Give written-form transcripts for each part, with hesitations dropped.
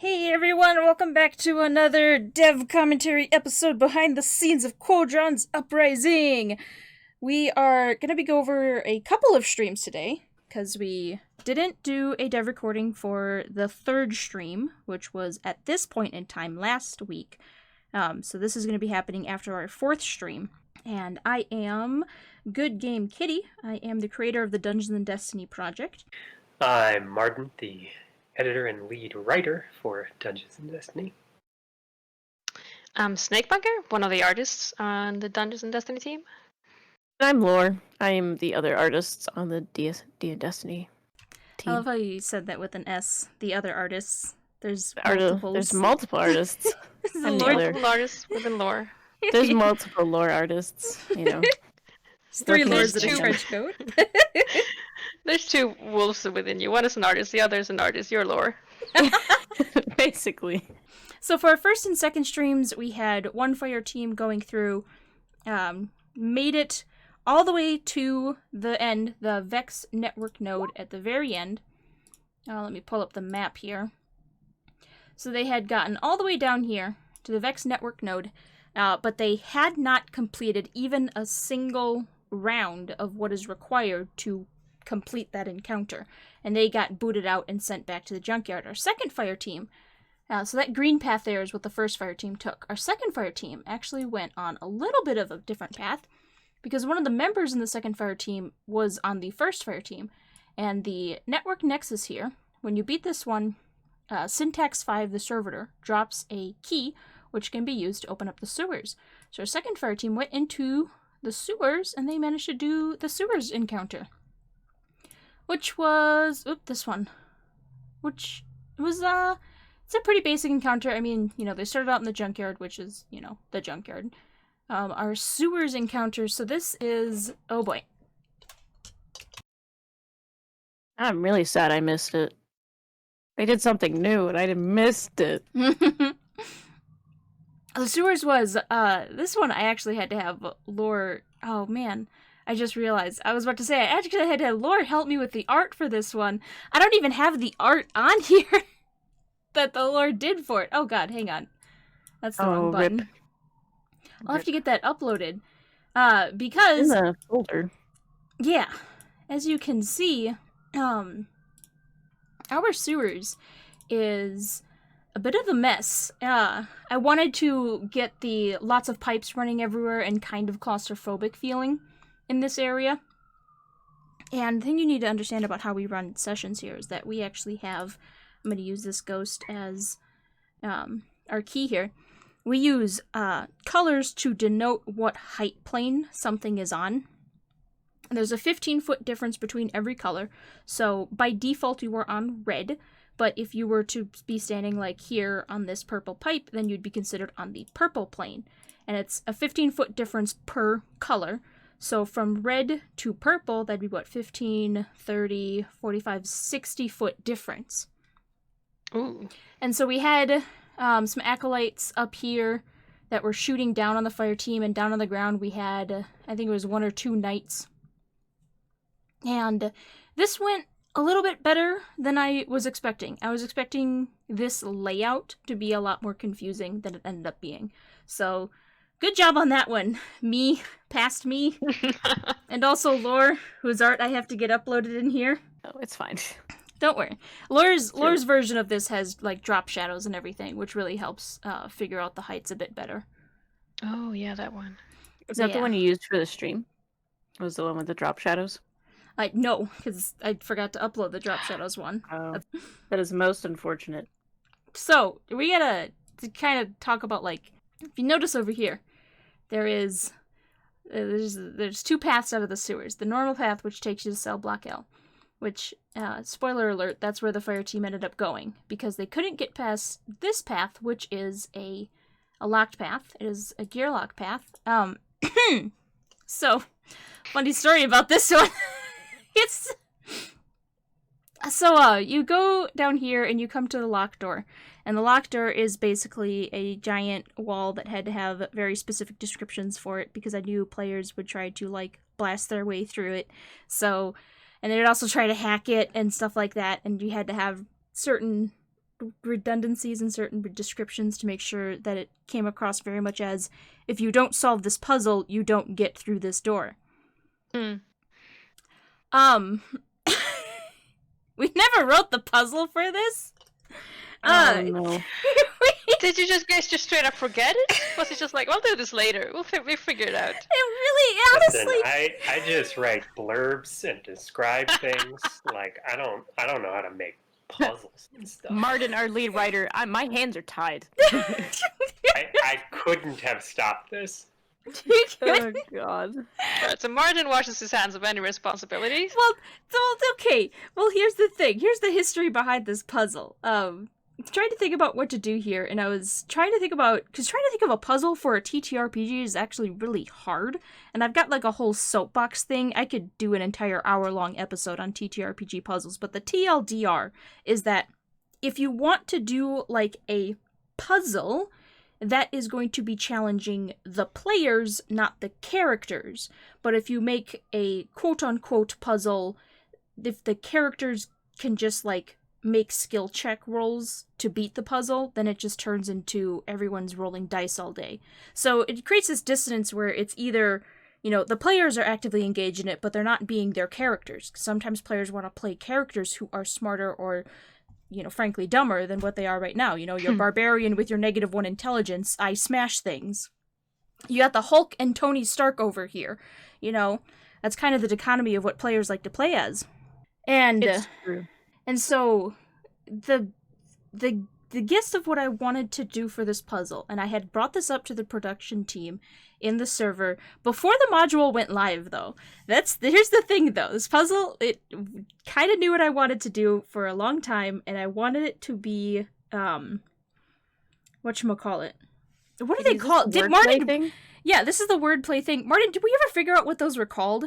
Hey everyone, welcome back to another dev commentary episode behind the scenes of Qodron's Uprising. We are going to be going over a couple of streams today, because we didn't do a dev recording for the third stream, which was at this point in time last week. So this is going to be happening after our fourth stream. And I am Good Game Kitty. I am the creator of the Dungeons & Destiny project. I'm Martin, the editor and lead writer for Dungeons & Destiny. I'm Snakebunker, one of the artists on the Dungeons & Destiny team. I'm Lore. I am the other artists on the D&DESTINY team. I love how you said that with an S. The other artists. There's multiples. There's multiple artists. I'm Multiple artists within lore. There's multiple lore artists, you know. There's three There's lords in a two. trench coat. There's two wolves within you. One is an artist, the other is an artist. You're lore. Basically. So for our first and second streams, we had one fire team going through, made it all the way to the end, the Vex network node at the very end. Let me pull up the map here. So they had gotten all the way down here to the Vex network node, but they had not completed even a single round of what is required to complete that encounter. And they got booted out and sent back to the junkyard. Our second fire team, so that green path there is what the first fire team took. Our second fire team actually went on a little bit of a different path, because one of the members in the second fire team was on the first fire team. And the network nexus here, when you beat this one, Syntax 5, the servitor, drops a key which can be used to open up the sewers. So our second fire team went into the sewers and they managed to do the sewers encounter. Which was, this one. Which was, it's a pretty basic encounter. I mean, you know, they started out in the junkyard, which is, you know, the junkyard. Our sewers encounter, so this is, oh boy. I'm really sad I missed it. They did something new and I missed it. The sewers was, this one I actually had to have Lore, oh man. I just realized. I was about to say, I actually had to have Lore help me with the art for this one. I don't even have the art on here that the Lore did for it. Oh god, hang on. That's the wrong button. Rip. I'll have to get that uploaded. Because... In the folder. Yeah. As you can see, our sewers is a bit of a mess. I wanted to get the lots of pipes running everywhere and kind of claustrophobic feeling in this area. And the thing you need to understand about how we run sessions here is that we actually have, I'm going to use this ghost as our key here. We use colors to denote what height plane something is on. There's a 15-foot difference between every color, so by default you are on red, but if you were to be standing like here on this purple pipe, then you'd be considered on the purple plane. And it's a 15-foot difference per color. So from red to purple, that'd be what, 15, 30, 45, 60-foot difference. Ooh. And so we had some acolytes up here that were shooting down on the fire team, and down on the ground we had, I think it was 1 or 2 knights. And this went a little bit better than I was expecting. I was expecting this layout to be a lot more confusing than it ended up being. So, good job on that one. Past me, and also Lore, whose art I have to get uploaded in here. Oh, it's fine. Don't worry. Lore's version of this has, like, drop shadows and everything, which really helps figure out the heights a bit better. Oh, yeah, that one. Is that Yeah. the one you used for the stream? Was the one with the drop shadows? No, because I forgot to upload the drop shadows one. Oh, that is most unfortunate. So, we gotta kind of talk about, like, if you notice over here, there's 2 paths out of the sewers. The normal path, which takes you to cell block L, which, spoiler alert, that's where the fire team ended up going, because they couldn't get past this path, which is a locked path. It is a gear lock path. So, funny story about this one. You go down here and you come to the locked door. And the locked door is basically a giant wall that had to have very specific descriptions for it, because I knew players would try to, like, blast their way through it. So, and they would also try to hack it and stuff like that, and you had to have certain redundancies in certain descriptions to make sure that it came across very much as, if you don't solve this puzzle, you don't get through this door. Hmm. We never wrote the puzzle for this. Oh, no. Did you guys just straight up forget it? Was it just like, we'll do this later. We'll figure it out. It really, honestly. Listen, I just write blurbs and describe things. Like I don't know how to make puzzles and stuff. Martin, our lead writer, my hands are tied. I couldn't have stopped this. Oh, God. Alright, so Martin washes his hands of any responsibilities. Well, okay. Well, here's the thing. Here's the history behind this puzzle. Trying to think about what to do here, and I was trying to think of a puzzle for a TTRPG is actually really hard, and I've got like a whole soapbox thing. I could do an entire hour-long episode on TTRPG puzzles, but the TLDR is that if you want to do like a puzzle, that is going to be challenging the players, not the characters. But if you make a quote-unquote puzzle, if the characters can just like make skill check rolls to beat the puzzle, then it just turns into everyone's rolling dice all day. So it creates this dissonance where it's either, the players are actively engaged in it, but they're not being their characters. Sometimes players want to play characters who are smarter or, frankly dumber than what they are right now. You're barbarian with your -1 intelligence, I smash things. You got the Hulk and Tony Stark over here. That's kind of the dichotomy of what players like to play as. And It's true. And so, the gist of what I wanted to do for this puzzle, and I had brought this up to the production team in the server before the module went live, though. Here's the thing, though. This puzzle, it kind of knew what I wanted to do for a long time, and I wanted it to be, whatchamacallit? What do they call it? Did Martin... Thing? Yeah, this is the wordplay thing. Martin, did we ever figure out what those were called?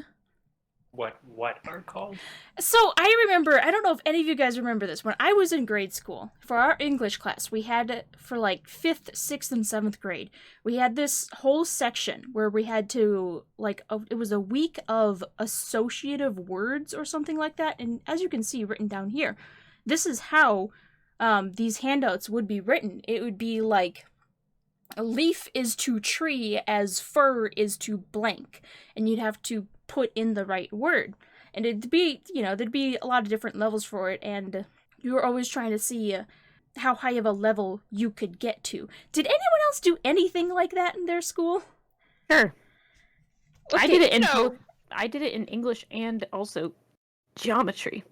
What are called? So I remember, I don't know if any of you guys remember this, when I was in grade school, for our English class, we had, for like 5th, 6th, and 7th grade, we had this whole section where we had to, it was a week of associative words or something like that, and as you can see written down here, this is how these handouts would be written. It would be like, a leaf is to tree as fur is to blank, and you'd have to put in the right word. And it'd be, there'd be a lot of different levels for it, and you were always trying to see how high of a level you could get to. Did anyone else do anything like that in their school? Sure. Okay, I did it in both. I did it in English and also geometry.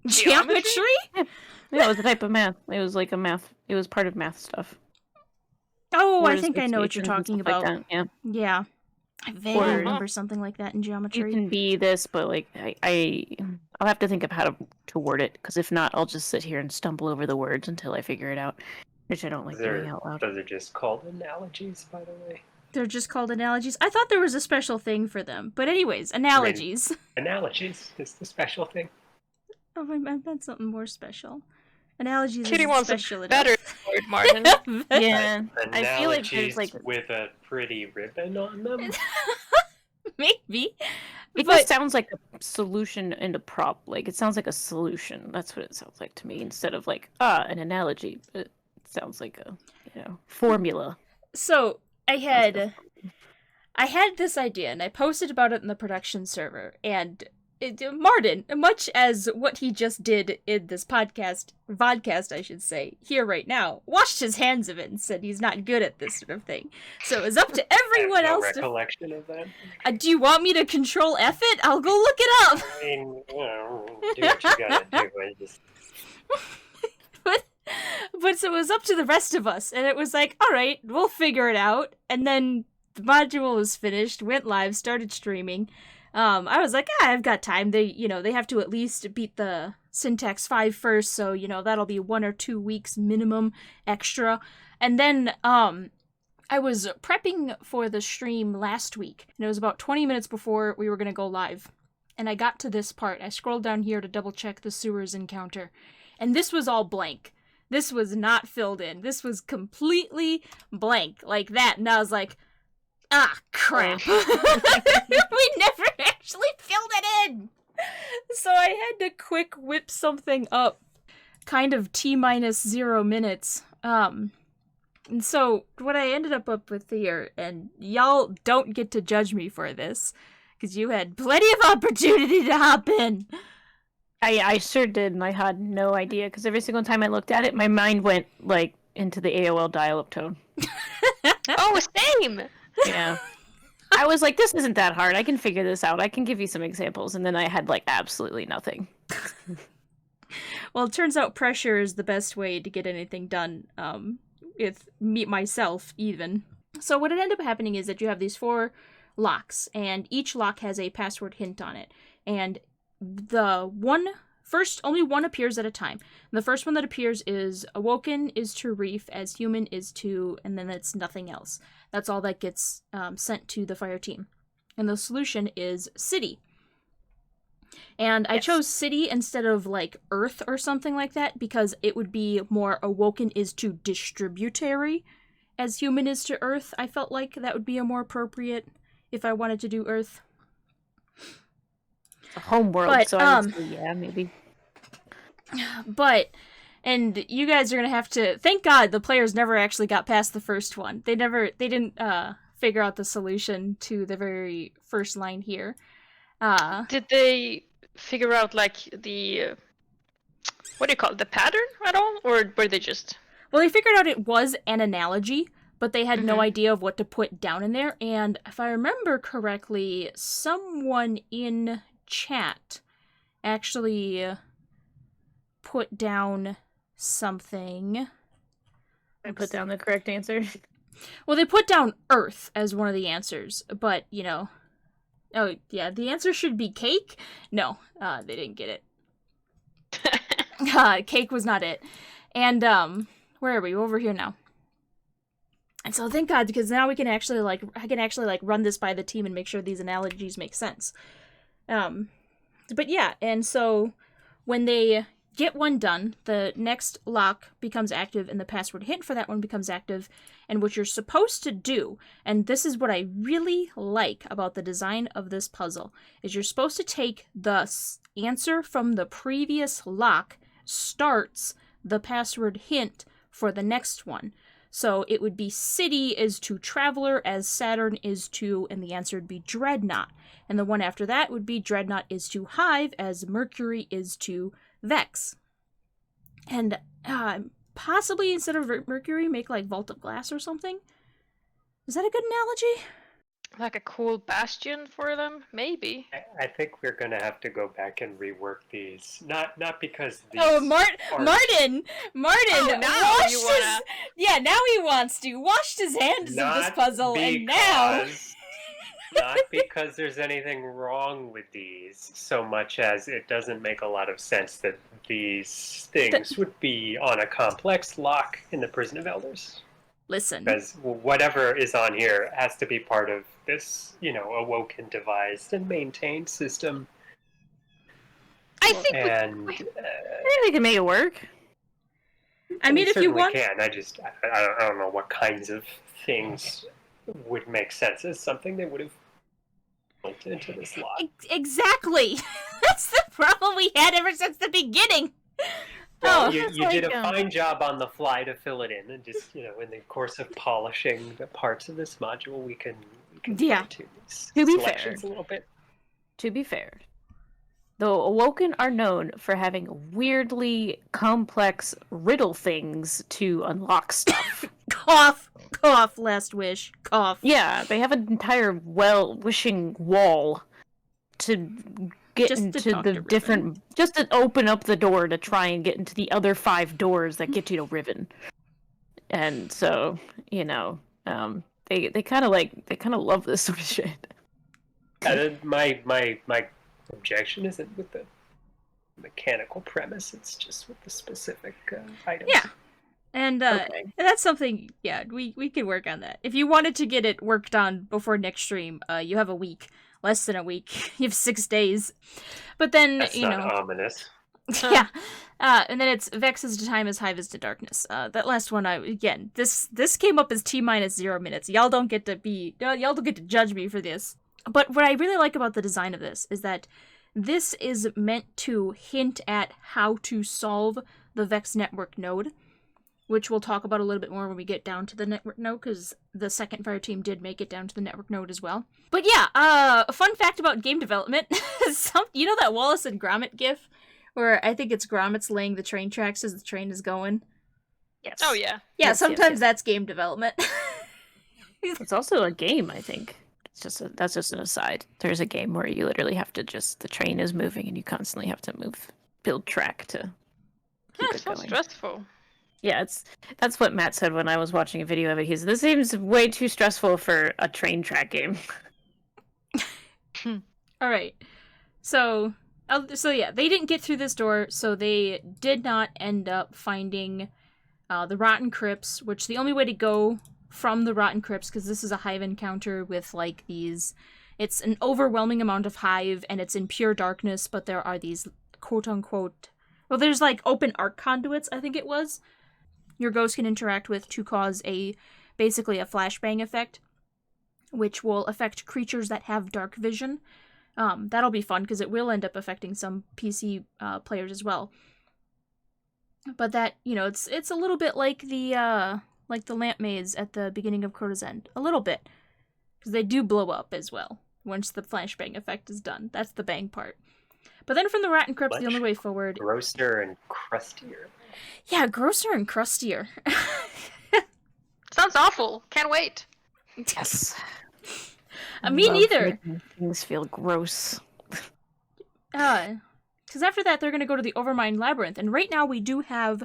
Geometry? Yeah, it was a type of math. It was like it was part of math stuff. Oh, I Orders, think I know what you're associations, talking and stuff about. like that, Yeah. I vaguely remember something like that in You geometry. can be this, but like I'll have to think of how to word it, because if not, I'll just sit here and stumble over the words until I figure it out, which I don't like doing out loud. Those are just called analogies, by the way. They're just called analogies. I thought there was a special thing for them. But anyways, analogies. Analogies is the special thing. Oh, I meant something more special. Analogies Kitty is wants special a better word, Martin. Yeah, I feel like Analogies there's like with a pretty ribbon on them. Maybe. it but- just sounds like a solution and a prop. Like it sounds like a solution. That's what it sounds like to me, instead of like an analogy. It sounds like a formula. So I had this idea, and I posted about it in the production server, and Martin, much as what he just did in this vodcast, I should say, here right now, washed his hands of it and said he's not good at this sort of thing. So it was up to everyone I have no else recollection of that. do you want me to control F it? I'll go look it up. I mean, do what you gotta do. I just... But so it was up to the rest of us, and it was like, all right, we'll figure it out. And then the module was finished, went live, started streaming. I was like, I've got time. They have to at least beat the syntax 5 first, so, that'll be 1 or 2 weeks minimum extra. And then, I was prepping for the stream last week, and it was about 20 minutes before we were gonna go live. And I got to this part. I scrolled down here to double check the sewers encounter, and this was all blank. This was not filled in. This was completely blank, like that. And I was like, crap. We never actually filled it in. So I had to quick whip something up kind of T-0 minutes. And so what I ended up with here, and y'all don't get to judge me for this, because you had plenty of opportunity to hop in. I sure did, and I had no idea, because every single time I looked at it, my mind went, like, into the AOL dial-up tone. Oh, same! Yeah. I was like, this isn't that hard. I can figure this out. I can give you some examples. And then I had, like, absolutely nothing. Well, it turns out pressure is the best way to get anything done, with me, myself, even. So what ended up happening is that you have these 4 locks, and each lock has a password hint on it. And only one appears at a time. The first one that appears is awoken is to reef, as human is to, and then it's nothing else. That's all that gets sent to the fire team. And the solution is city. And I chose city instead of, like, earth or something like that, because it would be more awoken is to distributary, as human is to earth. I felt like that would be a more appropriate if I wanted to do earth. It's a homeworld, But, so I would say, yeah, maybe. But, and you guys are gonna have to, thank God the players never actually got past the first one. They didn't figure out the solution to the very first line here. Did they figure out, like, the... what do you call it? The pattern at all? Or were they just... Well, they figured out it was an analogy, but they had no idea of what to put down in there. And if I remember correctly, someone in chat actually put down something. I put down the correct answer. Well, they put down Earth as one of the answers, but, you know... Oh, yeah, the answer should be cake? No, they didn't get it. Cake was not it. And, where are we? Over here now. And so thank God, because now I can actually run this by the team and make sure these analogies make sense. But yeah, and so when they get one done, the next lock becomes active and the password hint for that one becomes active. And what you're supposed to do, and this is what I really like about the design of this puzzle, is you're supposed to take the answer from the previous lock starts the password hint for the next one. So it would be city is to traveler as Saturn is to, and the answer would be dreadnought. And the one after that would be dreadnought is to hive as Mercury is to Vex. And possibly instead of Mercury, make like Vault of Glass or something? Is that a good analogy? Like a cool bastion for them? Maybe. I think we're gonna have to go back and rework these. Not because these. Oh, are... Martin! Oh, now washed you wanna... Yeah, now he wants to. Washed his hands of this puzzle, and now... Not because there's anything wrong with these, so much as it doesn't make a lot of sense that these things would be on a complex lock in the Prison of Elders. Listen. Because whatever is on here has to be part of this, awoken, devised, and maintained system. I think we can make it work. I mean, if you want... can. I don't know what kinds of things would make sense as something they would have built into this lot. Exactly! That's the problem we had ever since the beginning! Well, you did a fine job on the fly to fill it in, and just, in the course of polishing the parts of this module, we can yeah. to these To be selections fair. a little bit. To be fair, the Awoken are known for having weirdly complex riddle things to unlock stuff. Cough! Cough, last wish. Cough. Yeah, they have an entire wishing wall to get Just to into talk the to different... Just to open up the door to try and get into the other 5 doors that get you to Riven. And so, they kind of love this sort of shit. My objection isn't with the mechanical premise, it's just with the specific items. Yeah. And Okay. that's something, we can work on that. If you wanted to get it worked on before next stream, you have a week. Less than a week. You have 6 days. But then, That's not ominous. yeah. And then it's Vex is to time as Hive is to darkness. That last one, this came up as T-0 minutes. Y'all don't get to judge me for this. But what I really like about the design of this is that this is meant to hint at how to solve the Vex network node, which we'll talk about a little bit more when we get down to the network node, because the second fire team did make it down to the network node as well. But yeah, a fun fact about game development. You know that Wallace and Gromit gif? Where I think it's Gromit's laying the train tracks as the train is going? Yes. Oh yeah. Yeah, Yes, sometimes yes. that's game development. It's also a game, I think. That's just an aside. There's a game where you literally have to the train is moving and you constantly have to build track to keep it So going. stressful. Yeah, that's what Matt said when I was watching a video of it. He said, this seems way too stressful for a train track game. All right. So yeah, they didn't get through this door, so they did not end up finding the Rotten Crypts, which the only way to go from the Rotten Crypts, because this is a hive encounter with, like, these... It's an overwhelming amount of hive, and it's in pure darkness, but there are these quote-unquote... Well, there's, like, open arc conduits, I think it was, your ghost can interact with to cause basically a flashbang effect, which will affect creatures that have dark vision. That'll be fun, because it will end up affecting some PC players as well. But that, it's a little bit like the lamp maze at the beginning of Crota's End. A little bit. Because they do blow up as well, once the flashbang effect is done. That's the bang part. But then from the Rotten Crypts, the only way forward... Grosser and crustier. Yeah, grosser and crustier. Sounds awful. Can't wait. Yes. Me neither. Making things feel gross. Because after that, they're going to go to the Overmind Labyrinth. And right now we do have...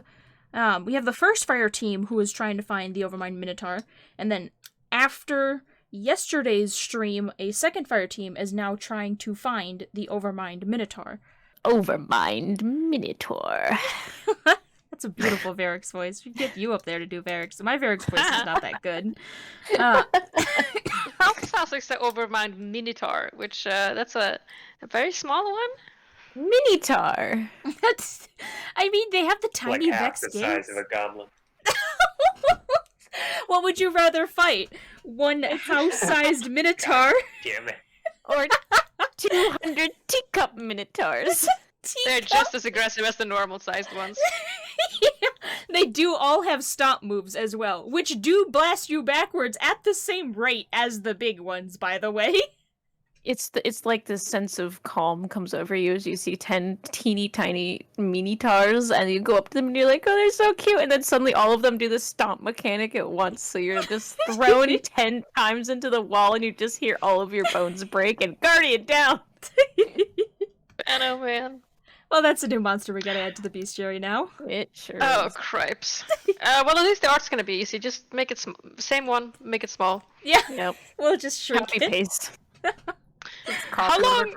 we have the first fire team who is trying to find the Overmind Minotaur. And then after yesterday's stream, a second fire team is now trying to find the Overmind Minotaur. Overmind Minotaur. That's a beautiful Varric's voice. We get you up there to do Varric's. My Varric's voice is not that good. Sounds like the Overmind Minotaur, which that's a very small one. Minotaur. I mean, they have the tiny like half Vex the games. size of a goblin. What would you rather fight? One house-sized Minotaur? Damn it. Or 200 teacup Minotaurs. They're just as aggressive as the normal-sized ones. Yeah, they do all have stomp moves as well, which do blast you backwards at the same rate as the big ones, by the way. It's like this sense of calm comes over you as you see 10 teeny tiny Minotaurs, and you go up to them and you're like, oh, they're so cute, and then suddenly all of them do the stomp mechanic at onst, so you're just thrown 10 times into the wall and you just hear all of your bones break, and Guardian down! Oh man. Well, that's a new monster we gotta add to the bestiary now. It sure Oh, is. cripes. Well, at least the art's gonna be easy. Just make it same one, make it small. Yeah, Yep. we'll just shrink Copy it. paste. How long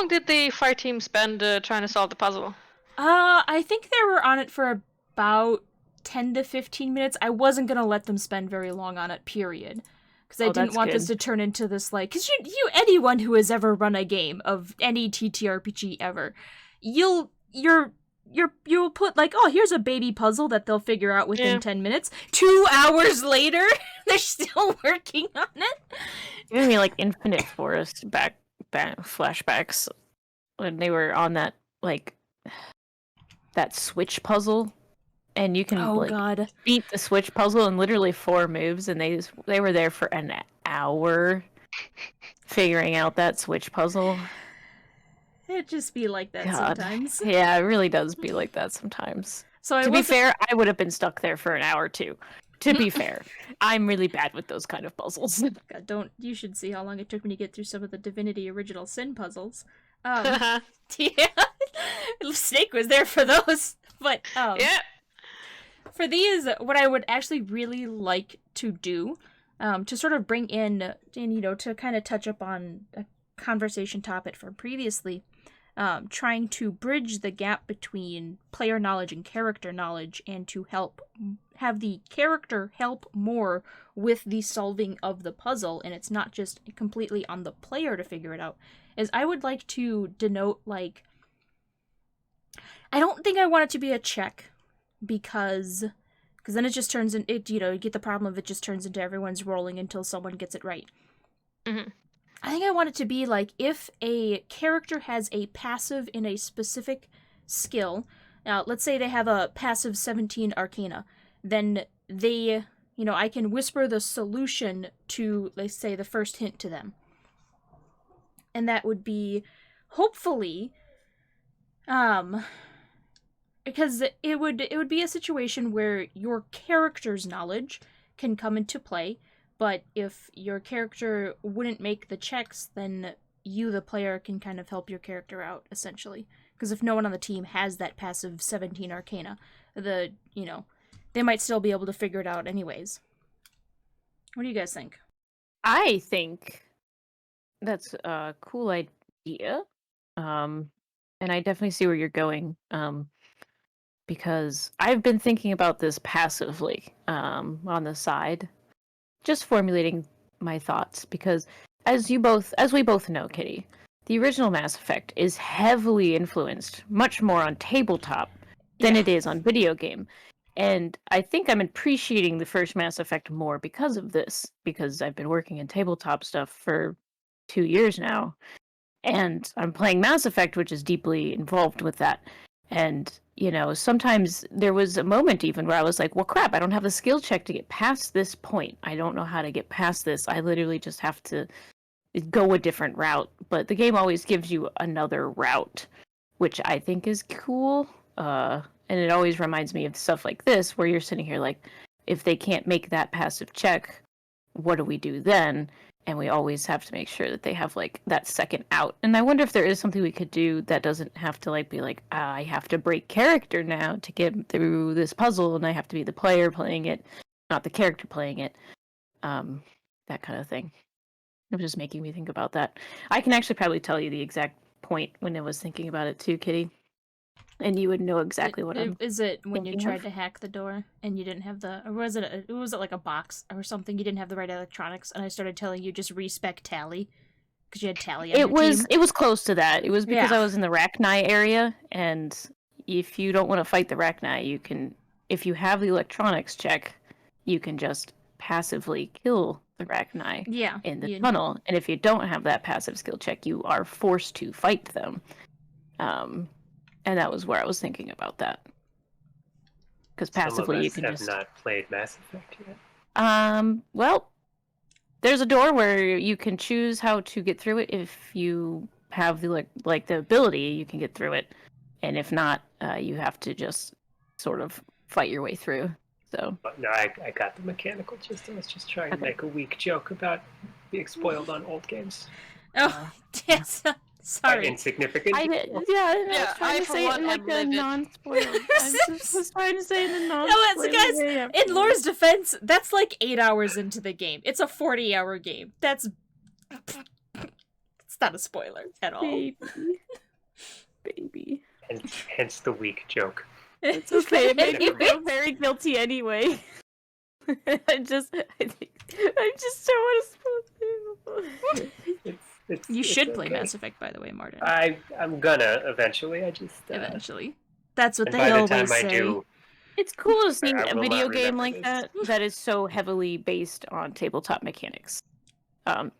did the fire team spend trying to solve the puzzle? I think they were on it for about 10 to 15 minutes. I wasn't gonna let them spend very long on it, period. Because I didn't that's want this to good. turn into this, like... Because anyone who has ever run a game of any TTRPG ever, you'll put, like, oh, here's a baby puzzle that they'll figure out within 10 minutes. 2 hours later, they're still working on it. Giving me like Infinite Forest back flashbacks when they were on that switch puzzle, and you can God. beat the switch puzzle in literally 4 moves, and they were there for an hour figuring out that switch puzzle. It just be like that God. sometimes. Yeah, it really does be like that sometimes. So To be fair, I would have been stuck there for an hour too. To be fair, I'm really bad with those kind of puzzles. God, you should see how long it took me to get through some of the Divinity Original Sin puzzles. Yeah, Snake was there for those. But Yeah. for these, what I would actually really like to do, to sort of bring in, and to kind of touch up on a conversation topic from previously, trying to bridge the gap between player knowledge and character knowledge, and to have the character help more with the solving of the puzzle, and it's not just completely on the player to figure it out, is I would like to denote, like, I don't think I want it to be a check, because then it just turns in, you get the problem of it just turns into everyone's rolling until someone gets it right. Mm-hmm. I think I want it to be like, if a character has a passive in a specific skill, Now, let's say they have a passive 17 Arcana. Then they, I can whisper the solution to, let's say, the first hint to them. And that would be, hopefully, because it would be a situation where your character's knowledge can come into play, but if your character wouldn't make the checks, then you, the player, can kind of help your character out, essentially. Because if no one on the team has that passive 17 Arcana, they might still be able to figure it out anyways. What do you guys think? I think that's a cool idea. And I definitely see where you're going. Because I've been thinking about this passively on the side, just formulating my thoughts. Because as we both know, Kitty, the original Mass Effect is heavily influenced, much more on tabletop than it is on video game. And I think I'm appreciating the first Mass Effect more because of this, because I've been working in tabletop stuff for 2 years now, and I'm playing Mass Effect, which is deeply involved with that. And, sometimes there was a moment even where I was like, well, crap, I don't have the skill check to get past this point. I don't know how to get past this. I literally just have to go a different route. But the game always gives you another route, which I think is cool. And it always reminds me of stuff like this, where you're sitting here like, if they can't make that passive check, what do we do then? And we always have to make sure that they have like that second out. And I wonder if there is something we could do that doesn't have to like be like, I have to break character now to get through this puzzle, and I have to be the player playing it, not the character playing it. That kind of thing. It was just making me think about that. I can actually probably tell you the exact point when I was thinking about it too, Kitty. And you would know exactly what I'm Is it when you thinking tried of. to hack the door and you didn't have or was it like a box or something? You didn't have the right electronics, and I started telling you just respec Tally because you had Tally on your team. It was close to that. It was because Yeah. I was in the Rachni area, and if you don't want to fight the Rachni, you can, if you have the electronics check, you can just passively kill the Rachni in the tunnel. And if you don't have that passive skill check, you are forced to fight them. And that was where I was thinking about that. Because passively you can just... Some of us have not played Mass Effect yet. Well, there's a door where you can choose how to get through it. If you have the the ability, you can get through it. And if not, you have to just sort of fight your way through. So. But no, I got the mechanical gist. I was just trying to make a weak joke about being spoiled on old games. Oh, yes. Sorry. Insignificant. I was trying to say it in like a non-spoiler. I was trying to say it in a non-spoiler. No, guys, in Laura's defense, that's like 8 hours into the game. It's a 40-hour game. It's not a spoiler at all. Baby. Hence the weak joke. It's okay. It made me feel very guilty anyway. I just don't want to spoil it. You should play Mass Effect, by the way, Martin. I'm gonna eventually. Eventually. That's what and they by always the time say. I do, it's cool to see I a will video not game remember like that is so heavily based on tabletop mechanics. At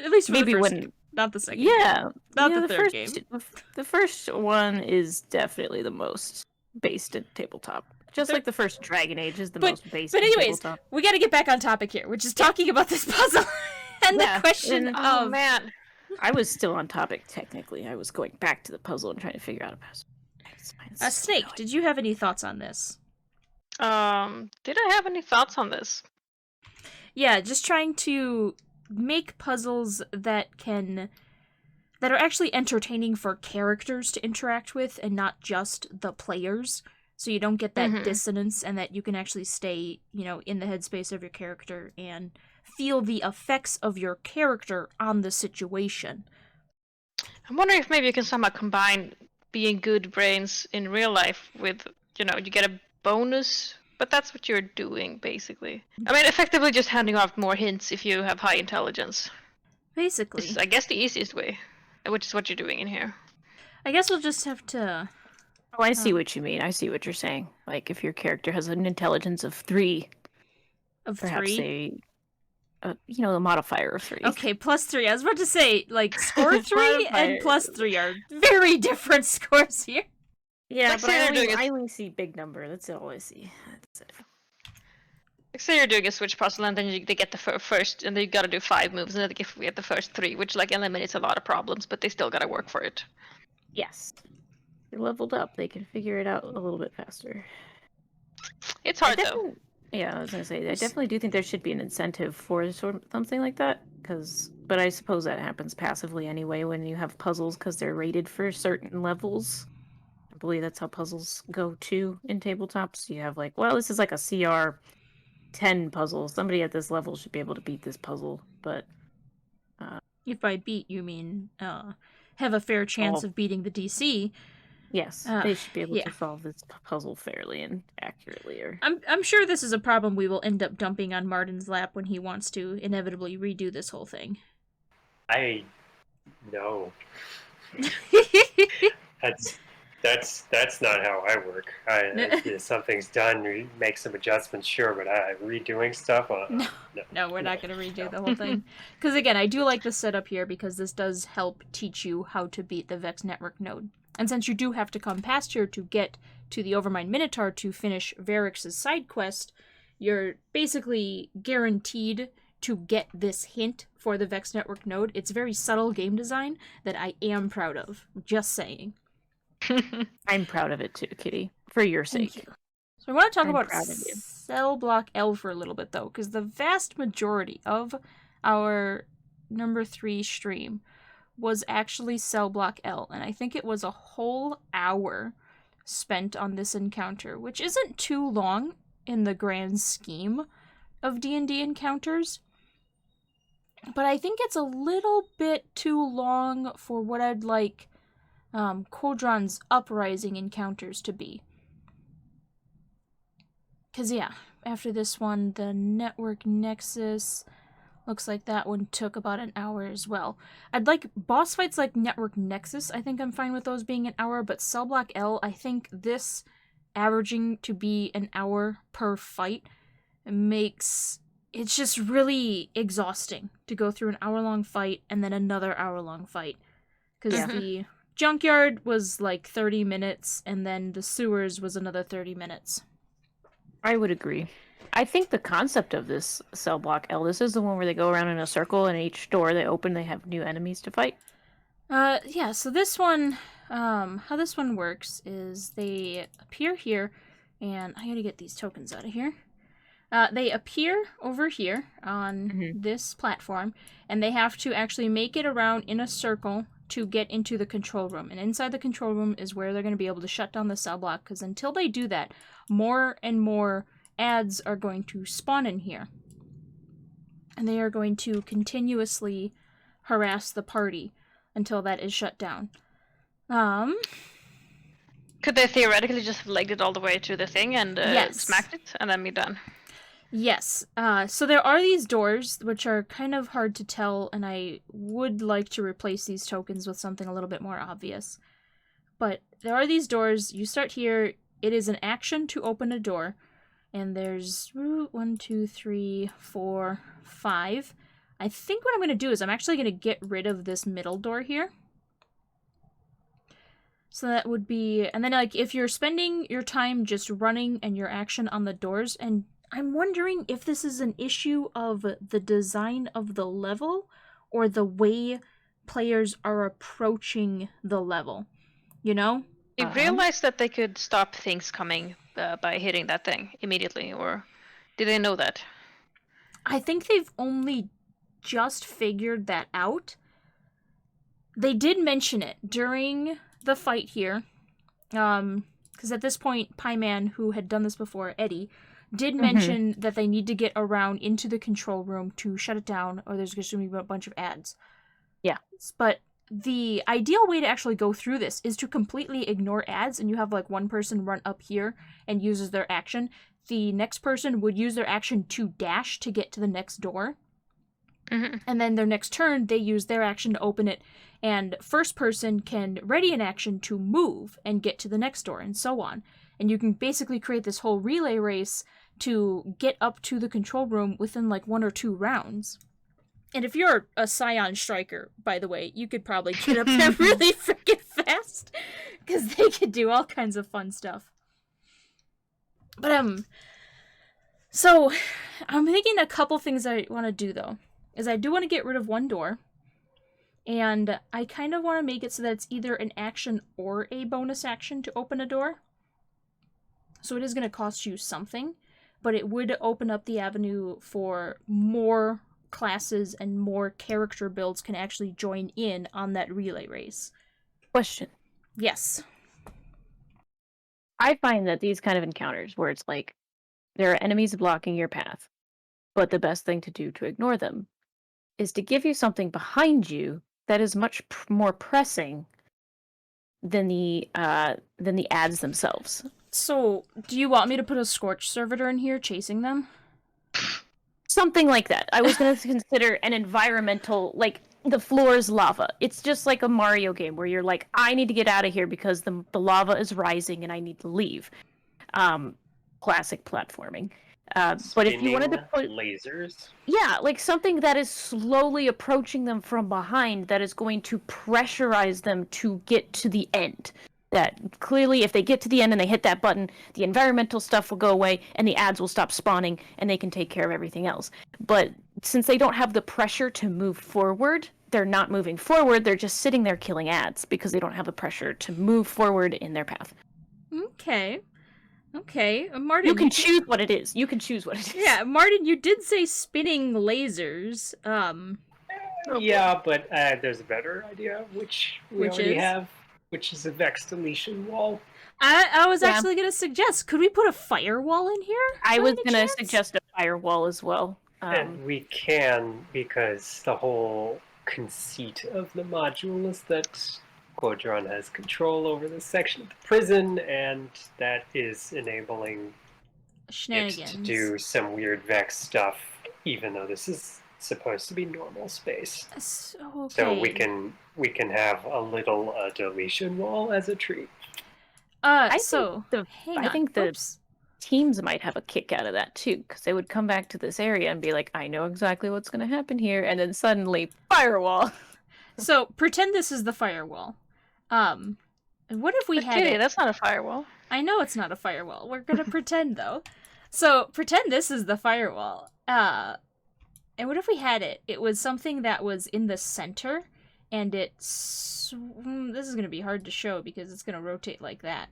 least for maybe the first when game, not the second. Yeah, not the the third first game. The first one is definitely the most based in tabletop. Just like the first Dragon Age is the most based in anyways, tabletop. we got to get back on topic here, which is talking about this puzzle and the question of... Oh, man. I was still on topic, technically. I was going back to the puzzle and trying to figure out a puzzle. Snake, did you have any thoughts on this? Did I have any thoughts on this? Yeah, just trying to make puzzles that are actually entertaining for characters to interact with and not just the players. So you don't get that dissonance, and that you can actually stay, in the headspace of your character and feel the effects of your character on the situation. I'm wondering if maybe you can somehow combine being good brains in real life with, you get a bonus, but that's what you're doing, basically. I mean, effectively just handing off more hints if you have high intelligence. Basically. This is, I guess, the easiest way, which is what you're doing in here. I guess we'll just have to... Oh, I see what you mean. I see what you're saying. Like, if your character has an intelligence of 3... Perhaps the modifier of 3. Okay, +3. I was about to say, like, score 3 and +3 are very different scores here. Yeah, Let's but say I you're doing only, it- I only see big number. That's all I see. That's it. Like, say you're doing a switch puzzle and then they get the first, and they gotta do 5 moves, and then they get the first 3, which like eliminates a lot of problems, but they still gotta work for it. Yes. They're leveled up. They can figure it out a little bit faster. It's I hard though. definitely, yeah, I was gonna say I definitely do think there should be an incentive for something like that. But I suppose that happens passively anyway when you have puzzles because they're rated for certain levels. I believe that's how puzzles go too in tabletops. You have like, well, this is like a CR 10 puzzle. Somebody at this level should be able to beat this puzzle, but If by beat you mean have a fair chance of beating the DC. yes, they should be able to solve this puzzle fairly and accurately. Or I'm sure this is a problem we will end up dumping on Martin's lap when he wants to inevitably redo this whole thing. No. That's not how I work. If something's done, we make some adjustments, sure, but redoing stuff? No, we're not going to redo the whole thing. Because again, I do like the setup here because this does help teach you how to beat the Vex network node. And since you do have to come past here to get to the Overmind Minotaur to finish Varrix's side quest, you're basically guaranteed to get this hint for the Vex network node. It's very subtle game design that I am proud of. Just saying. I'm proud of it too, Kitty, for your sake. Thank you. So I want to talk I'm about proud of you. Cell Block L for a little bit, though, because the vast majority of our number 3 stream was actually Cell Block L, and I think it was a whole hour spent on this encounter, which isn't too long in the grand scheme of D&D encounters, but I think it's a little bit too long for what I'd like Qodron's Uprising encounters to be. Because, yeah, after this one, the Network Nexus looks like that one took about an hour as well. I'd like boss fights like Network Nexus. I think I'm fine with those being an hour, but Cell Block L, I think this averaging to be an hour per fight makes it's just really exhausting to go through an hour-long fight and then another hour-long fight. Because the junkyard was like 30 minutes, and then the sewers was another 30 minutes. I would agree. I think the concept of this Cell Block L, this is the one where they go around in a circle, and each door they open, they have new enemies to fight. Yeah, so this one, how this one works is they appear here, and I gotta get these tokens out of here. They appear over here on this platform, and they have to actually make it around in a circle to get into the control room. And inside the control room is where they're going to be able to shut down the cell block, because until they do that, more and more ads are going to spawn in here. And they are going to continuously harass the party until that is shut down. Could they theoretically just have legged it all the way to the thing and smacked it, and then be done? Yes. So there are these doors, which are kind of hard to tell, and I would like to replace these tokens with something a little bit more obvious. But there are these doors. You start here. It is an action to open a door. And there's 1, 2, 3, 4, 5. I think what I'm going to do is I'm actually going to get rid of this middle door here. So that would be... And then, like, if you're spending your time just running and your action on the doors, and I'm wondering if this is an issue of the design of the level or the way players are approaching the level, you know? They realized that they could stop things coming by hitting that thing immediately, or did they know that? I think they've only just figured that out. They did mention it during the fight here, because at this point, Pieman, who had done this before, Eddie, did mention that they need to get around into the control room to shut it down, or there's going to be a bunch of ads. Yeah. But the ideal way to actually go through this is to completely ignore ads, and you have like one person run up here and uses their action. The next person would use their action to dash to get to the next door. And then their next turn, they use their action to open it, and first person can ready an action to move and get to the next door, and so on. And you can basically create this whole relay race to get up to the control room within like 1 or 2 rounds. And if you're a Scion Striker, by the way, you could probably get up there really freaking fast. Because they could do all kinds of fun stuff. But, so, I'm thinking a couple things I want to do, though. Is I do want to get rid of one door. And I kind of want to make it so that it's either an action or a bonus action to open a door. So it is going to cost you something. But it would open up the avenue for more classes and more character builds can actually join in on that relay race. Question. Yes. I find that these kind of encounters where it's like there are enemies blocking your path, but the best thing to do to ignore them is to give you something behind you that is much more pressing than the ads themselves. So, do you want me to put a Scorch Servitor in here chasing them? Something like that. I was going to consider an environmental, like, the floor is lava. It's just like a Mario game where you're like, I need to get out of here because the lava is rising and I need to leave. Classic platforming. But if you wanted to put lasers, yeah, like something that is slowly approaching them from behind that is going to pressurize them to get to the end. That clearly, if they get to the end and they hit that button, the environmental stuff will go away and the ads will stop spawning and they can take care of everything else. But since they don't have the pressure to move forward, they're not moving forward, they're just sitting there killing ads because they don't have the pressure to move forward in their path. Okay. Martin, You can choose what it is. Yeah, Martin, you did say spinning lasers. Yeah, but there's a better idea, which we already is? have, which is a Vex deletion wall. I was actually going to suggest, could we put a firewall in here? I by was any going to chance? suggest a firewall as well. And we can, because the whole conceit of the module is that Qodron has control over this section of the prison, and that is enabling Shenanigans. it to do some weird Vex stuff, even though this is supposed to be normal space. So we can have a little deletion wall as a treat. I hang think on. the Oops. teams might have a kick out of that too, because they would come back to this area and be like, I know exactly what's going to happen here, and then suddenly, firewall! So, pretend this is the firewall. What if we had Kitty, it? that's not a firewall. I know it's not a firewall. We're gonna pretend, though. So, pretend this is the firewall. And what if we had it? It was something that was in the center, and this is gonna be hard to show because it's gonna rotate like that.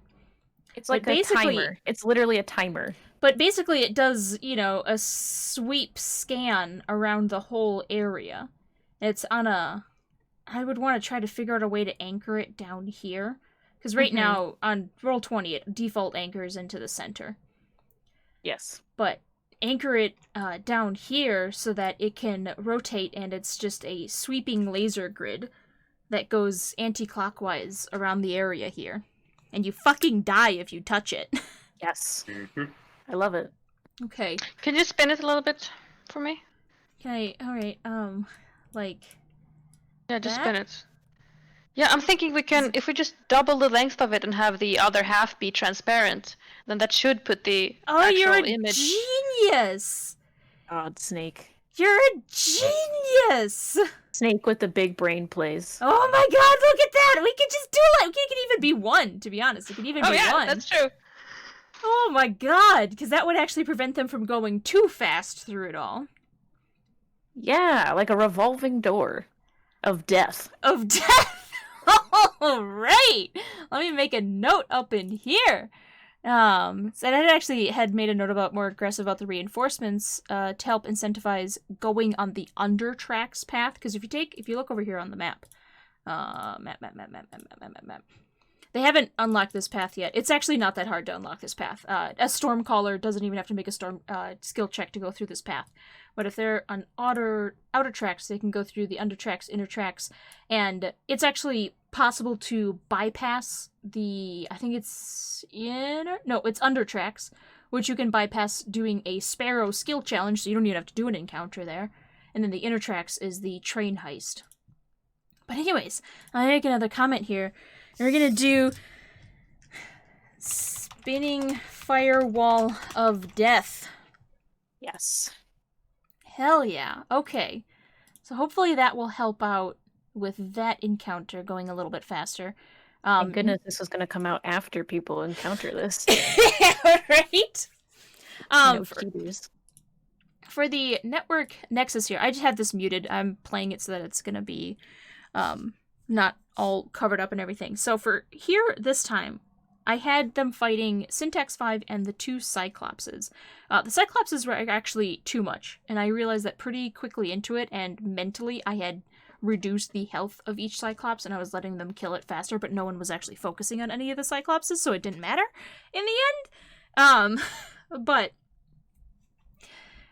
It's like a timer. It's literally a timer. But basically it does, a sweep scan around the whole area. It's on I would want to try to figure out a way to anchor it down here. Because right now, on Roll20, it default anchors into the center. Yes. But anchor it down here so that it can rotate, and it's just a sweeping laser grid that goes anti-clockwise around the area here. And you fucking die if you touch it. Yes. Mm-hmm. I love it. Okay. Can you spin it a little bit for me? Can I... Alright, like... Yeah, just that? spin it. Yeah, I'm thinking we can, if we just double the length of it and have the other half be transparent, then that should put the actual you're a image. genius! God, Snake. You're a genius! Snake with the big brain plays. Oh my god, look at that! We could just do it! It could even be one, to be honest. It could even Oh be yeah, one. that's true. Oh my god, because that would actually prevent them from going too fast through it all. Yeah, like a revolving door of death. Of death! Alright! Let me make a note up in here. So I actually had made a note about more aggressive about the reinforcements to help incentivize going on the under tracks path. Because if you look over here on the map, map. They haven't unlocked this path yet. It's actually not that hard to unlock this path. A Stormcaller doesn't even have to make a storm skill check to go through this path. But if they're on outer tracks, they can go through the under tracks, inner tracks, and it's actually possible to bypass the, I think it's it's under tracks, which you can bypass doing a Sparrow skill challenge, so you don't even have to do an encounter there. And then the inner tracks is the train heist. But anyways, I make another comment here. We're gonna do spinning firewall of death. Yes. Hell yeah. Okay. So hopefully that will help out with that encounter going a little bit faster. Thank goodness this was going to come out after people encounter this. Right? For, cheaters. for the network nexus here, I just have this muted. I'm playing it so that it's going to be not all covered up and everything. So for here this time, I had them fighting Syntax 5 and the 2 Cyclopses. The Cyclopses were actually too much, and I realized that pretty quickly into it, and mentally I had reduced the health of each Cyclops, and I was letting them kill it faster, but no one was actually focusing on any of the Cyclopses, so it didn't matter in the end.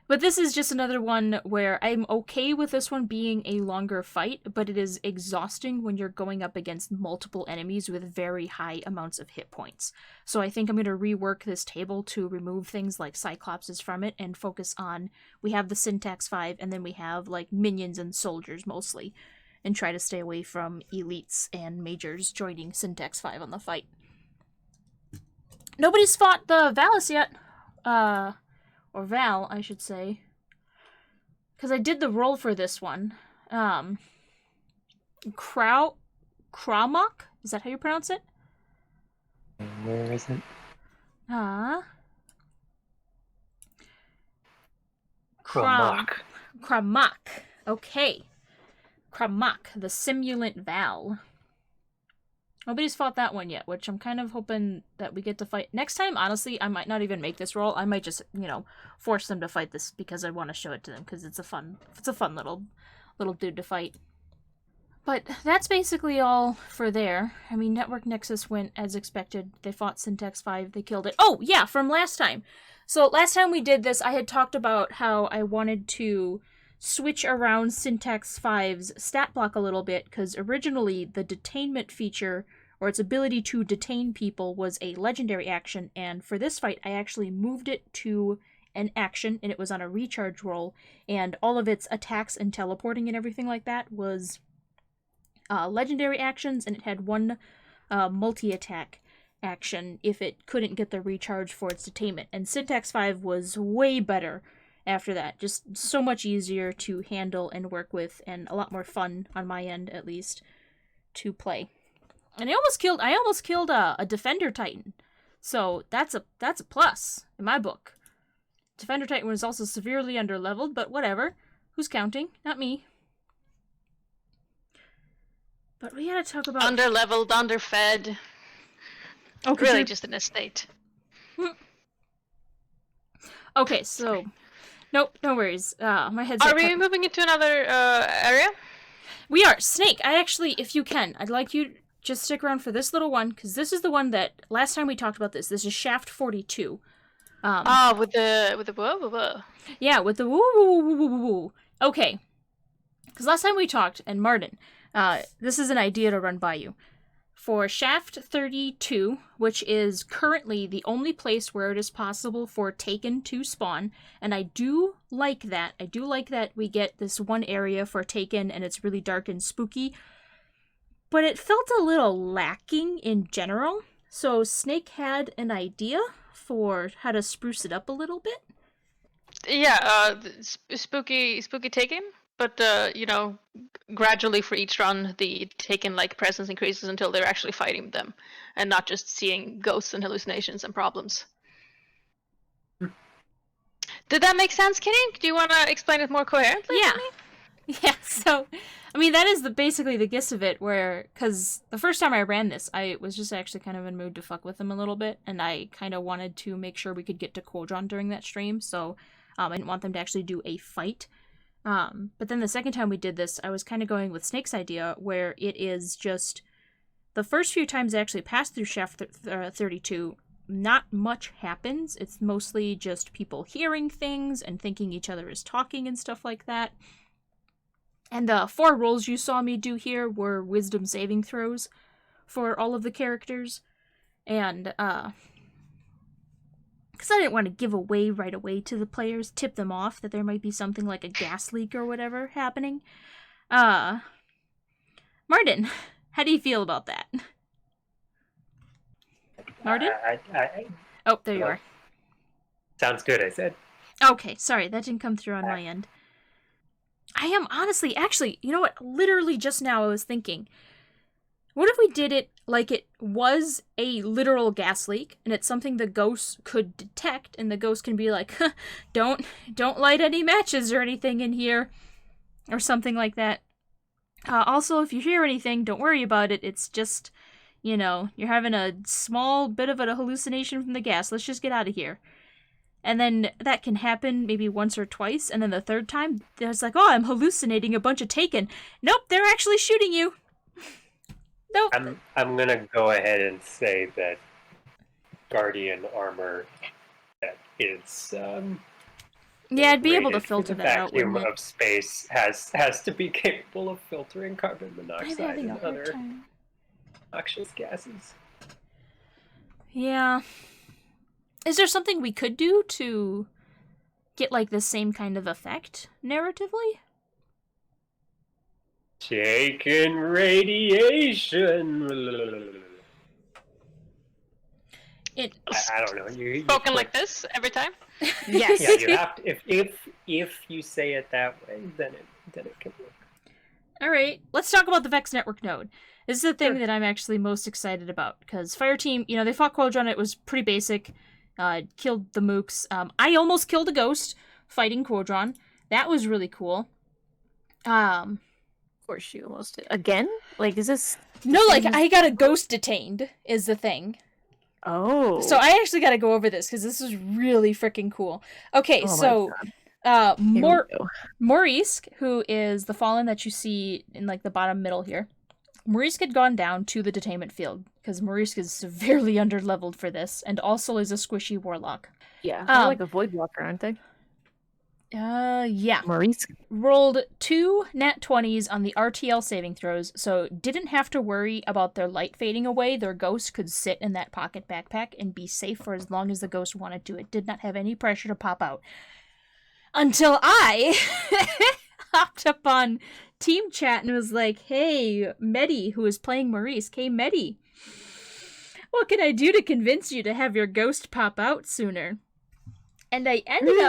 But this is just another one where I'm okay with this one being a longer fight, but it is exhausting when you're going up against multiple enemies with very high amounts of hit points. So I think I'm going to rework this table to remove things like Cyclopses from it and focus on, we have the Syntax 5, and then we have like minions and soldiers mostly, and try to stay away from elites and majors joining Syntax 5 on the fight. Nobody's fought the Valis yet. Or Val, I should say. Because I did the roll for this one. Kramok? Is that how you pronounce it? Where is it? Kramok. Kramok. Okay. Kramok, the simulant Val. Nobody's fought that one yet, which I'm kind of hoping that we get to fight. Next time, honestly, I might not even make this roll. I might just, force them to fight this because I want to show it to them because it's a fun little dude to fight. But that's basically all for there. I mean, Network Nexus went as expected. They fought Syntax 5. They killed it. Oh, yeah, from last time. So last time we did this, I had talked about how I wanted to switch around Syntax 5's stat block a little bit, because originally the detainment feature, or its ability to detain people, was a legendary action, and for this fight I actually moved it to an action, and it was on a recharge roll, and all of its attacks and teleporting and everything like that was legendary actions, and it had one multi-attack action if it couldn't get the recharge for its detainment, and Syntax 5 was way better after that. Just so much easier to handle and work with, and a lot more fun, on my end at least, to play. And I almost killed a Defender Titan. So that's a plus in my book. Defender Titan was also severely underleveled, but whatever. Who's counting? Not me. But we gotta talk about... Underleveled, underfed. Oh, really just in a state. Okay, so... Nope, no worries. My head's... Are we moving into another area? We are. Snake, I actually, if you can, I'd like you just stick around for this little one, because this is the one that, last time we talked about this is Shaft 42. With the whoa. Yeah, with the woo. Okay. Because last time we talked, and Martin, this is an idea to run by you. For Shaft 32, which is currently the only place where it is possible for tAkEn to spawn, and I do like that. I do like that we get this one area for tAkEn, and it's really dark and spooky, but it felt a little lacking in general, so Snake had an idea for how to spruce it up a little bit. Yeah, spooky tAkEn, but gradually for each run, the tAkEn-like presence increases until they're actually fighting them, and not just seeing ghosts and hallucinations and problems. Did that make sense, Kenny? Do you want to explain it more coherently? Yeah, so, I mean, that is basically the gist of it, because the first time I ran this, I was just actually kind of in mood to fuck with them a little bit, and I kind of wanted to make sure we could get to Qodron during that stream, so I didn't want them to actually do a fight. But then the second time we did this, I was kind of going with Snake's idea, where it is just, the first few times I actually passed through Shaft 32, not much happens. It's mostly just people hearing things and thinking each other is talking and stuff like that. And the 4 rolls you saw me do here were wisdom saving throws for all of the characters. And, because I didn't want to give away right away to the players, tip them off that there might be something like a gas leak or whatever happening. Martin, how do you feel about that? Martin? Oh, there you are. Sounds good, I said. Okay, sorry, that didn't come through on my end. I am honestly, actually, you know what? Literally just now I was thinking, what if we did it like it was a literal gas leak, and it's something the ghost could detect, and the ghost can be like, huh, don't light any matches or anything in here, or something like that. Also, if you hear anything, don't worry about it. It's just, you're having a small bit of a hallucination from the gas. Let's just get out of here. And then that can happen maybe once or twice, and then the third time, it's like, oh, I'm hallucinating a bunch of tAkEn. Nope, they're actually shooting you. Nope. I'm gonna go ahead and say that Guardian armor that is yeah, I'd be able to rated for filter the that out, vacuum wouldn't it? of space has to be capable of filtering carbon I'm monoxide having a and hard other time. noxious gases. Yeah. Is there something we could do to get, like, the same kind of effect, narratively? Taken radiation. I don't know. You Spoken put- like this every time? Yes. Yeah, you have to. If you say it that way, then it can work. Alright, let's talk about the Vex Network node. This is the thing that I'm actually most excited about, because Fireteam, they fought Qodron, it was pretty basic, killed the mooks. I almost killed a ghost fighting Qodron. That was really cool. Of course, you almost did. Again? Like, is this? No, like, I got a ghost detained, is the thing. Oh. So I actually gotta go over this, because this is really freaking cool. Okay, Oh my so, God. Here we go. Maurice, who is the Fallen that you see in, like, the bottom middle here, Maurice had gone down to the detainment field, because Maurice is severely underleveled for this, and also is a squishy warlock. Yeah, they're like a void walker, aren't they? Yeah. Maurice. Rolled 2 nat 20s on the RTL saving throws, so didn't have to worry about their light fading away. Their ghost could sit in that pocket backpack and be safe for as long as the ghost wanted to. It did not have any pressure to pop out. Until I hopped up on team chat and was like, hey, Medi, who is playing Maurice, hey, Medi, what can I do to convince you to have your ghost pop out sooner? And I ended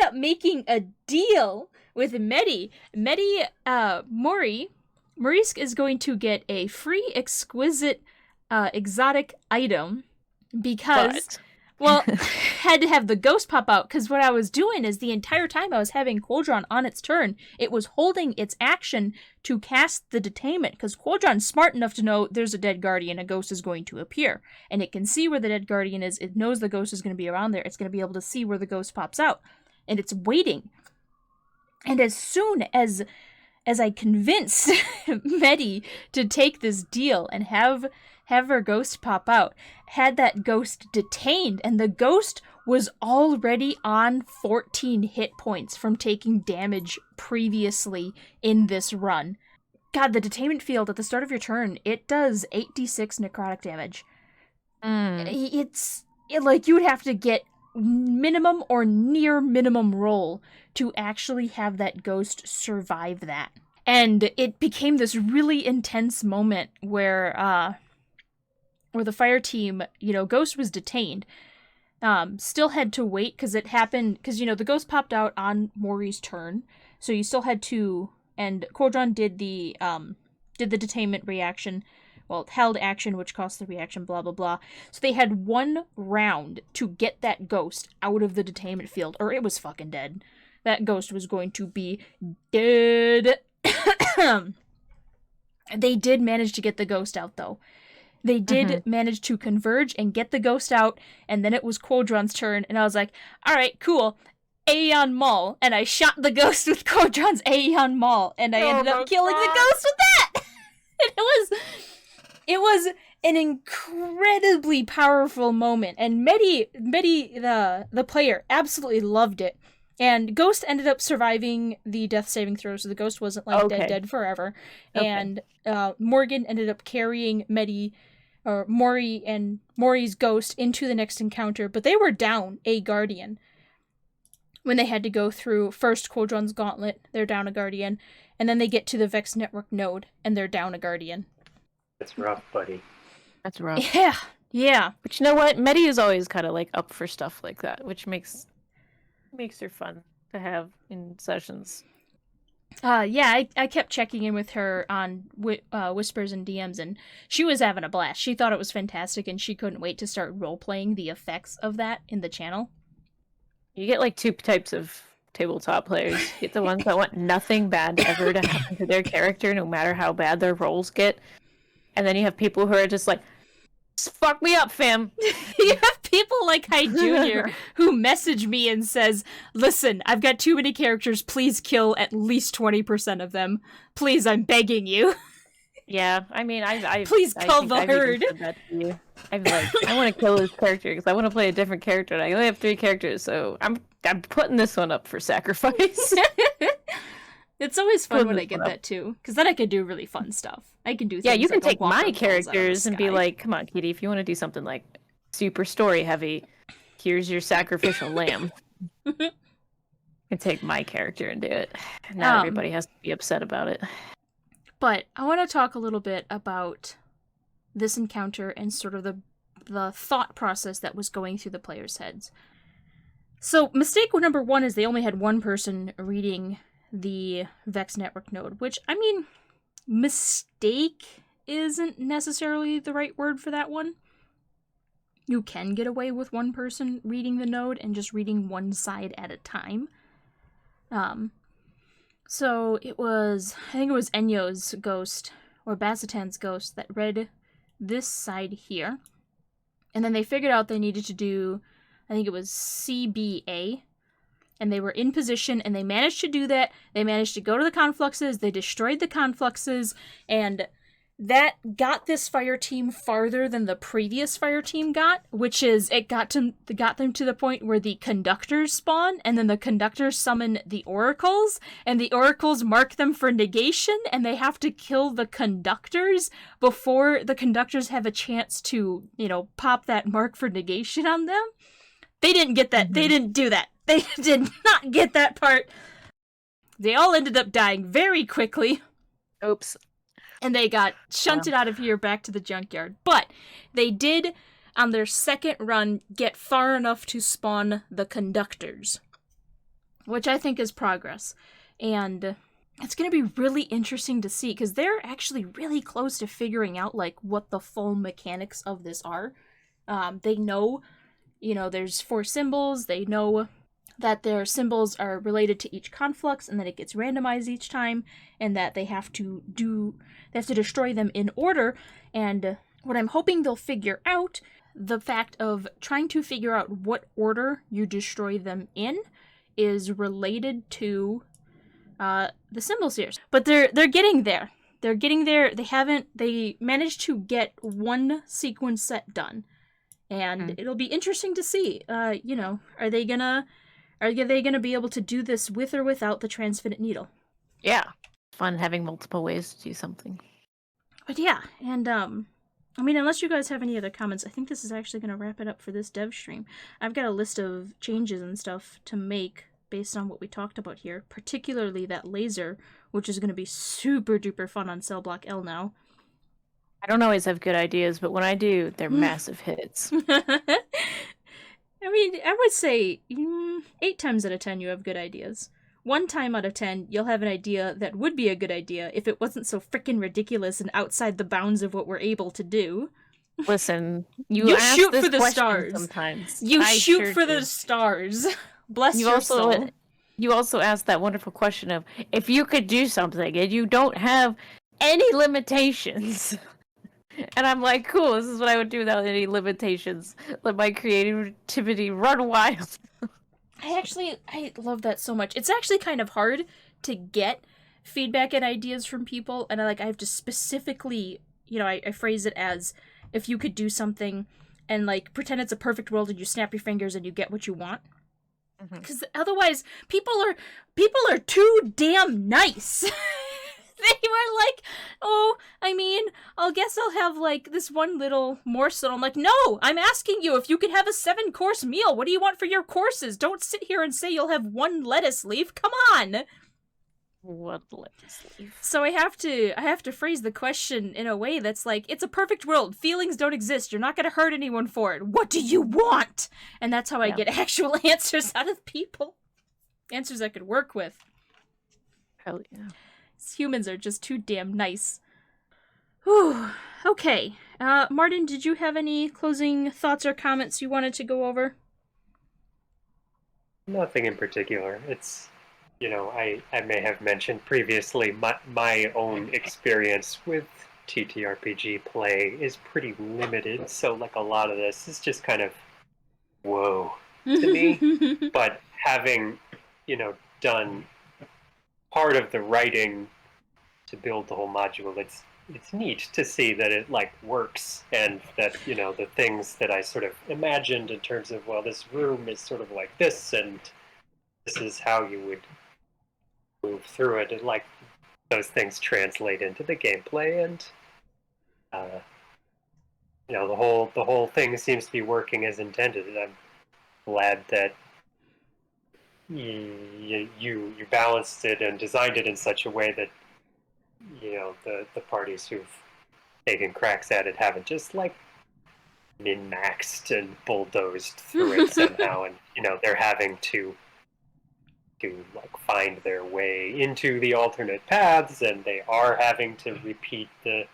up making a deal with Medi. Maurice is going to get a free exquisite exotic item because had to have the ghost pop out, because what I was doing is the entire time I was having Qodron on its turn, it was holding its action to cast the detainment, because Qodron's smart enough to know there's a dead guardian, a ghost is going to appear, and it can see where the dead guardian is, it knows the ghost is going to be around there, it's going to be able to see where the ghost pops out, and it's waiting. And as soon as I convinced Medi to take this deal and have her ghost pop out, had that ghost detained, and the ghost was already on 14 hit points from taking damage previously in this run. God, the detainment field at the start of your turn, it does 8d6 necrotic damage. It's like you would have to get minimum or near minimum roll to actually have that ghost survive that. And it became this really intense moment where the fire team, Ghost was detained, still had to wait because it happened, because, the ghost popped out on Maury's turn, so you still had to, and Qodron did the detainment reaction, held action, which cost the reaction, blah, blah, blah. So they had 1 round to get that ghost out of the detainment field, or it was fucking dead. That ghost was going to be dead. They did manage to get the ghost out, though. They did manage to converge and get the ghost out, and then it was Qodron's turn, and I was like, alright, cool, Aeon Maul, and I shot the ghost with Qodron's Aeon Maul, and I ended up killing the ghost with that! And it was an incredibly powerful moment, and Medi the player, absolutely loved it. And Ghost ended up surviving the death saving throw, so the ghost wasn't dead forever. Okay. And Morgan ended up carrying Maury and Maury's ghost into the next encounter, but they were down a guardian when they had to go through first Qodron's gauntlet. They're down a guardian, and then they get to the Vex Network node, and they're down a guardian. That's rough, buddy. That's rough. Yeah. But you know what? Medi is always kind of like up for stuff like that, which makes her fun to have in sessions. Yeah, I kept checking in with her on Whispers and DMs, and she was having a blast. She thought it was fantastic, and she couldn't wait to start role-playing the effects of that in the channel. You get like two types of tabletop players. You get the ones that want nothing bad ever to happen to their character, no matter how bad their roles get. And then you have people who are just like, fuck me up, fam. You have people like Hi Junior who message me and says, listen, I've got too many characters. Please kill at least 20% of them. Please, I'm begging you. Yeah, I mean, Please kill the herd. I'm like, I want to kill this character because I want to play a different character, and I only have 3 characters, so I'm putting this one up for sacrifice. It's always fun when I get that too, because then I can do really fun stuff. I can do things. Yeah, you can like take my characters and be like, come on, Kitty, if you want to do something like super story heavy, here's your sacrificial lamb. You can take my character and do it. Not everybody has to be upset about it. But I want to talk a little bit about this encounter and sort of the thought process that was going through the players' heads. So mistake number 1 is they only had one person reading the Vex network node, which, I mean, mistake isn't necessarily the right word for that one. You can get away with one person reading the node and just reading one side at a time. So it was, I think it was Enyo's ghost, or Bassatan's ghost, that read this side here. And then they figured out they needed to do, I think it was CBA, and they were in position, and they managed to do that. They managed to go to the confluxes, they destroyed the confluxes, and that got this fire team farther than the previous fire team got, which is, it got them to the point where the conductors spawn, and then the conductors summon the oracles, and the oracles mark them for negation, and they have to kill the conductors before the conductors have a chance to, pop that mark for negation on them. They didn't get that. Mm-hmm. They didn't do that. They did not get that part. They all ended up dying very quickly. Oops. And they got shunted out of here back to the junkyard. But they did, on their second run, get far enough to spawn the conductors, which I think is progress. And it's going to be really interesting to see, because they're actually really close to figuring out, what the full mechanics of this are. They know, there's 4 symbols. They know that their symbols are related to each conflux, and that it gets randomized each time, and that they have to destroy them in order. And what I'm hoping they'll figure out, the fact of trying to figure out what order you destroy them in, is related to the symbol series. But they're getting there. They're getting there. They managed to get one sequence set done. And it'll be interesting to see, are they gonna be able to do this with or without the transfinite needle? Yeah. Fun having multiple ways to do something. But yeah, and unless you guys have any other comments, I think this is actually going to wrap it up for this dev stream. I've got a list of changes and stuff to make based on what we talked about here, particularly that laser, which is going to be super duper fun on Cell Block L now. I don't always have good ideas, but when I do, they're massive hits. I would say 8 times out of 10 you have good ideas. 1 time out of 10 you'll have an idea that would be a good idea if it wasn't so freaking ridiculous and outside the bounds of what we're able to do. Listen, you shoot for the stars. Sometimes you shoot for the stars. Bless your soul. You also asked that wonderful question of, if you could do something and you don't have any limitations. And I'm like, cool, this is what I would do without any limitations. Let my creativity run wild. I love that so much. It's actually kind of hard to get feedback and ideas from people, and I have to specifically, I phrase it as, if you could do something and pretend it's a perfect world and you snap your fingers and you get what you want. Because otherwise, people are too damn nice. They were like, I guess I'll have, this one little morsel. I'm like, no, I'm asking you if you could have a 7-course meal. What do you want for your courses? Don't sit here and say you'll have 1 lettuce leaf. Come on. 1 lettuce leaf. So I have to phrase the question in a way that's it's a perfect world. Feelings don't exist. You're not going to hurt anyone for it. What do you want? And that's how I get actual answers out of people. Answers I could work with. Hell yeah. Humans are just too damn nice. Whew. Okay. Martin, did you have any closing thoughts or comments you wanted to go over? Nothing in particular. It's, I may have mentioned previously, my own experience with TTRPG play is pretty limited, so like a lot of this is just kind of whoa to me. But having, done part of the writing to build the whole module, it's neat to see that it like works, and that the things that I sort of imagined in terms of, well, this room is sort of like this, and this is how you would move through it, and like those things translate into the gameplay, and the whole thing seems to be working as intended, and I'm glad that you balanced it and designed it in such a way that the parties who've taken cracks at it haven't just like min-maxed and bulldozed through it somehow, and they're having to like find their way into the alternate paths, and they are having to repeat the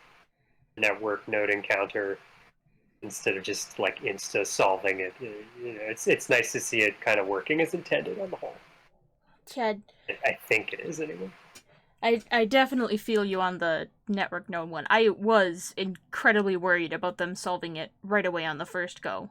network node encounter instead of just like insta solving it. It's nice to see it kind of working as intended on the whole. Chad, I think it is anyway. I definitely feel you on the network node one. I was incredibly worried about them solving it right away on the first go.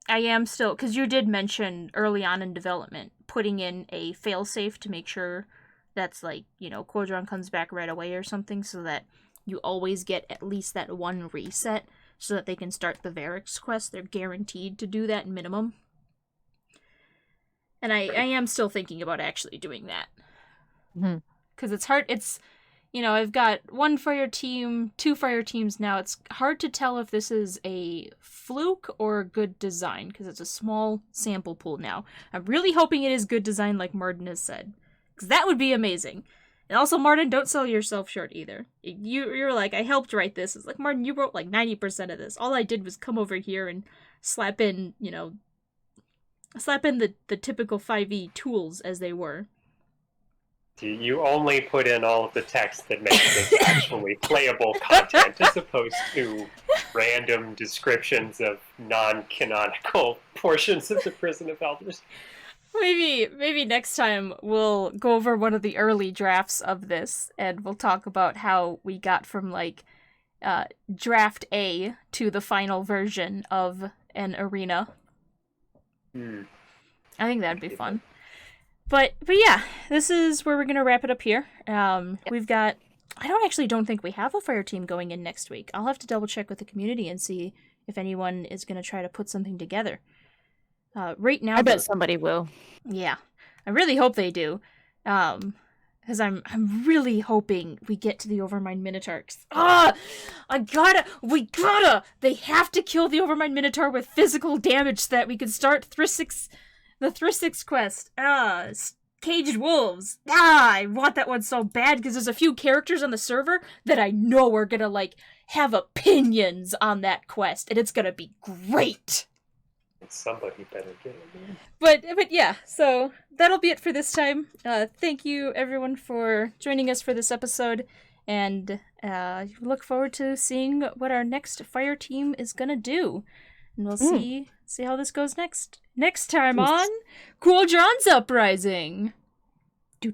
I am still, because you did mention early on in development putting in a failsafe to make sure that's like, Qodron comes back right away or something, so that you always get at least that one reset so that they can start the Varix quest. They're guaranteed to do that minimum. And I am still thinking about actually doing that. Because it's hard. It's, I've got one fire team, 2 fire teams now. It's hard to tell if this is a fluke or a good design, because it's a small sample pool now. I'm really hoping it is good design, like Martin has said, because that would be amazing. And also, Martin, don't sell yourself short either. You're like, I helped write this. It's like, Martin, you wrote like 90% of this. All I did was come over here and slap in the typical 5e tools as they were. You only put in all of the text that makes this actually playable content, as opposed to random descriptions of non-canonical portions of the Prison of Elders. Maybe next time we'll go over one of the early drafts of this, and we'll talk about how we got from like draft A to the final version of an arena. I think that'd be fun. But yeah, this is where we're gonna wrap it up here. We've got, I don't think we have a fire team going in next week. I'll have to double check with the community and see if anyone is gonna try to put something together. Right now, I bet somebody will. Yeah, I really hope they do. Because I'm really hoping we get to the Overmind Minotaurs. They have to kill the Overmind Minotaur with physical damage so that we can start the Thrissix quest. Caged Wolves. I want that one so bad, because there's a few characters on the server that I know are gonna, like, have opinions on that quest, and it's gonna be great. Somebody better get it, man. But yeah, so that'll be it for this time. Thank you, everyone, for joining us for this episode, and look forward to seeing what our next fire team is gonna do. And we'll see how this goes next time on Qodron's Uprising. Do.